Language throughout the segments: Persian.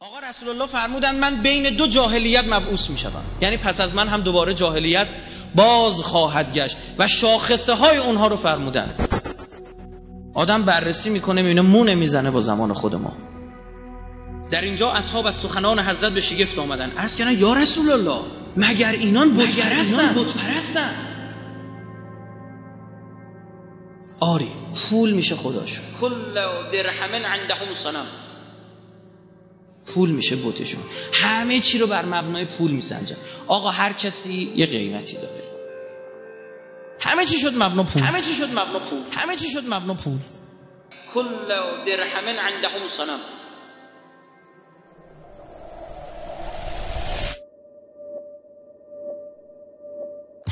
آقا رسول الله فرمودند من بین دو جاهلیت مبعوث می شدم، یعنی پس از من هم دوباره جاهلیت باز خواهد گشت و شاخصه های اونها رو فرمودن. آدم بررسی میکنه میبینه مو نمیزنه با زمان خود ما. در اینجا اصحاب از سخنان حضرت به شگفت آمدن، عرض کردن یا رسول الله مگر اینان بت پرستن؟ آری پول میشه خداشون، کل درهم عندهم صنم، پول میشه بتشون، همه چی رو بر مبنای پول میسنجن. آقا هر کسی یه قیمتی داره، همه چی شد مبنا پول، کل درهم عندهم صنم.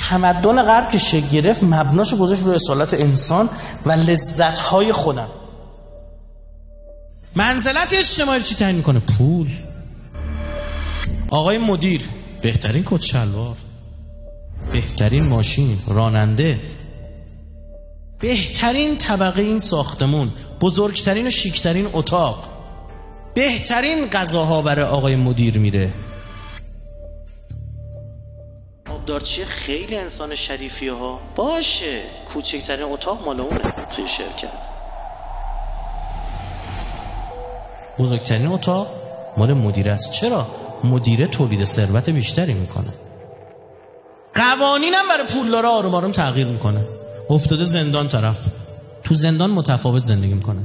تمدن غرب که شکل گرفت مبناشو گذاشت روی اصالت انسان و لذت‌های خودم. منزلت اجتماعی چی تعیین میکنه؟ پول. آقای مدیر بهترین کت شلوار، بهترین ماشین، راننده، بهترین طبقه این ساختمون، بزرگترین و شیکترین اتاق، بهترین غذاها برای آقای مدیر میره. آبدارچی خیلی انسان شریفی ها، باشه کوچکترین اتاق مال اونه توی شرکت، بزرگترین اتاق مال مدیر است. چرا؟ مدیره تولید ثروت بیشتری میکنه. قوانینم برای پولدارا آروم آروم تغییر میکنه. افتاده زندان طرف، تو زندان متفاوت زندگی میکنه.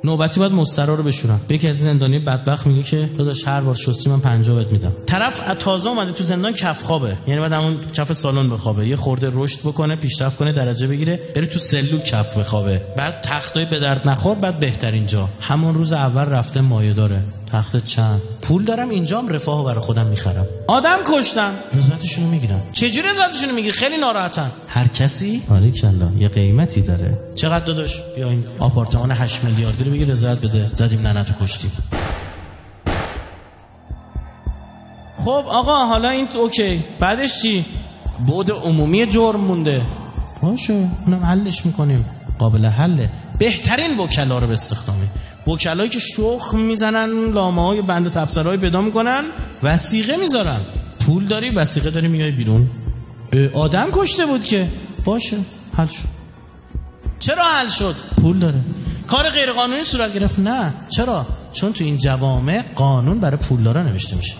نوبتی باید مسترا رو بشورن. یکی از زندانی بدبخت میگه که داداش هر بار شستی من 50 بهت میدم. طرف تازه اومده تو زندان کف خوابه، یعنی بعد همون کف سالن بخوابه، یه خورده رشد بکنه، پیشرفت کنه، درجه بگیره، بره تو سلول کف بخوابه، بعد تختای به درد نخور، بعد بهترین جا. همون روز اول رفته مایه داره، تخت چند، پول دارم اینجام رفاهو برای خودم میخرم. آدم کشتم، رضایتشون رو میگیرن. چجوری رضایتشون رو میگیری؟ خیلی ناراحتن. هر کسی باریکلا یه قیمتی داره. چقدر داداش؟ بیا این آپارتمان 8 میلیاردی رو بگیر رضایت بده، زدیم ننتو کشتیم. خب آقا حالا این اوکی، بعدش چی؟ بعد عمومی جرم مونده، باشه اونم حلش میکنیم، قابل حله. بهترین وکلا رو به استخدامی، وکلایی که شخم میزنن، لامه‌های بند تبصره‌های پیدا میکنن، وثیقه میذارن. پول داری، وثیقه داری، میای بیرون. آدم کشته بود که باشه حل شد. چرا حل شد؟ پول داره. کار غیر قانونی صورت گرفت؟ نه. چرا؟ چون تو این جوامع قانون برای پولدارا نوشته میشه.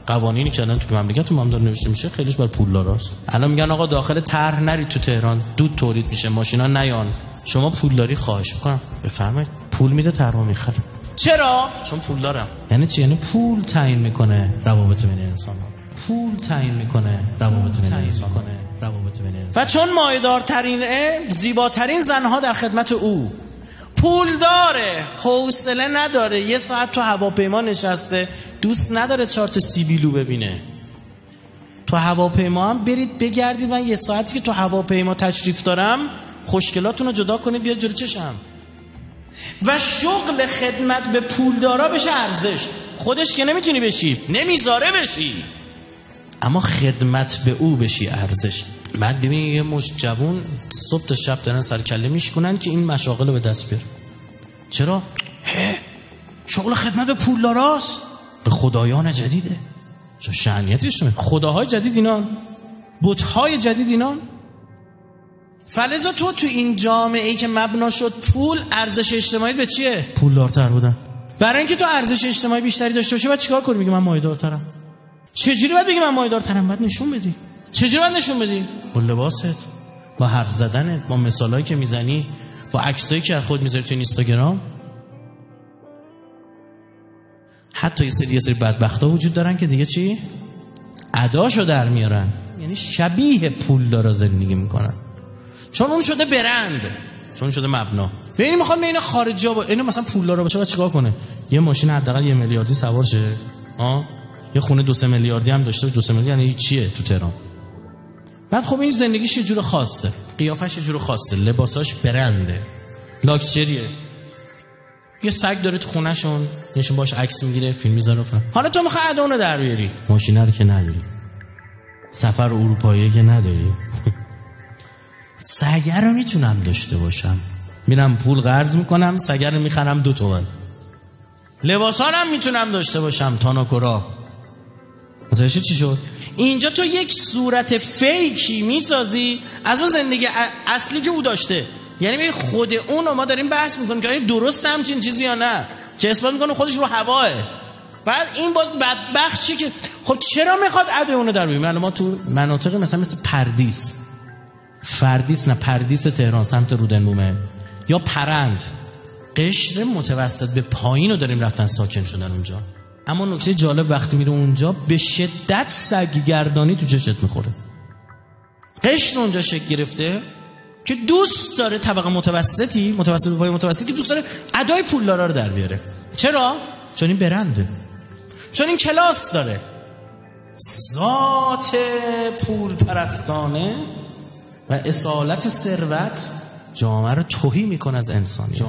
قوانینی که الان تو مملکت ما هم داره نوشته میشه خیلیش برای پولداراست. الان میگن آقا داخل طرح نرید تو تهران، دود تولید میشه، ماشینا نیان. شما پولداری خواهش میکنم بفرمایید. پول میده طرحو میخره. چرا؟ چون پول دارم. یعنی چی؟ یعنی پول تعیین میکنه روابط بین انسان‌ها. پول تعیین میکنه روابط بین انسان‌ها. و چون مایه‌دارترین، زیباترین زنها در خدمت او، پول داره، حوصله نداره، یه ساعت تو هواپیما نشسته، دوست نداره 4 تا سیبیلو ببینه. تو هواپیما هم برید بگردید، من یه ساعتی که تو هواپیما تشریف دارم خوشگلاتون رو جدا کنید بیاد جلوی چشم. و شغل خدمت به پولدارا بشه ارزش. خودش که نمیتونی بشی، نمیذاره بشی، اما خدمت به او بشی ارزش. بعد ببین یه مش جوون صبح تا شب دارن سر کله میشکنن که این مشاغل رو به دست بیاره. چرا؟ شغل خدمت به پولداراست، به خدایان جدیده. شأنیتش خداهای جدید اینان، بت‌های جدید اینان. فلزا تو این جامعه‌ای که مبنا شد پول، ارزش اجتماعی به چیه؟ پولدارتر بودن. برای اینکه تو ارزش اجتماعی بیشتری داشته باشی باید چیکار کنی؟ بگی من مایه‌دارترم. چجوری باید بگی من مایه‌دارترم؟ باید نشون بدی. چجوری باید نشون بدی؟ با لباست، با حرف زدنت، با مثالایی که میزنی، با عکسایی که از خود میذاری تو اینستاگرام. حتی یه سری بدبختا وجود دارن که دیگه چی؟ اداشو در میارن، یعنی شبیه پولدارا زندگی میکنن، چون اون شده برند، چون شده مبنا. ببین میخوام ببین خارجی‌ها با اینو مثلا پولدارا باشه بعد چیکار کنه؟ یه ماشین حداقل 1 میلیاردی سوار شه، یه خونه 2-3 میلیاردی هم داشته باشه. 2-3 میلیارد یعنی چیه تو تهران؟ بعد خب این زندگیش یه جور خاصه، قیافش یه جور خاصه، لباساش برنده، لاکچریه. یه سگ داره تو خونه‌شون، نشون باش عکس میگیره، فیلم میذاره فلان. حالا تو میخوای ادونو در بیاری، ماشینا رو که نداری، سفر اروپایی که نداری. سگ رو میتونم داشته باشم، میرم پول قرض میکنم، سگ رو میخرم 2 تومن. لباسان هم میتونم داشته باشم، تاناکورا. متوجه چی شد؟ اینجا تو یک صورت فیکی میسازی از اون زندگی اصلی که او داشته. یعنی خود اون رو ما داریم بحث میکنیم که درست همچین چیزی یا نه، که اثبات میکنه خودش رو هواه. بعد این باز بدبخت چی که خب چرا میخواد عده اونو در بیاره؟ ما تو مناطقی مثل پردیس تهران سمت رودنبومه یا پرند، قشر متوسط به پایین رو داریم رفتن ساکن شدن اونجا. اما نکته جالب وقتی میره اونجا به شدت سگگردانی تو چشت میخوره. قشر اونجا شکل گرفته که دوست داره طبقه متوسط به پای متوسطی دوست داره ادای پولدارا رو در بیاره. چرا؟ چون این برنده، چون این کلاس داره. ذات پول پرستانه و اصالت ثروت جامعه رو تهی میکنه از انسانیت.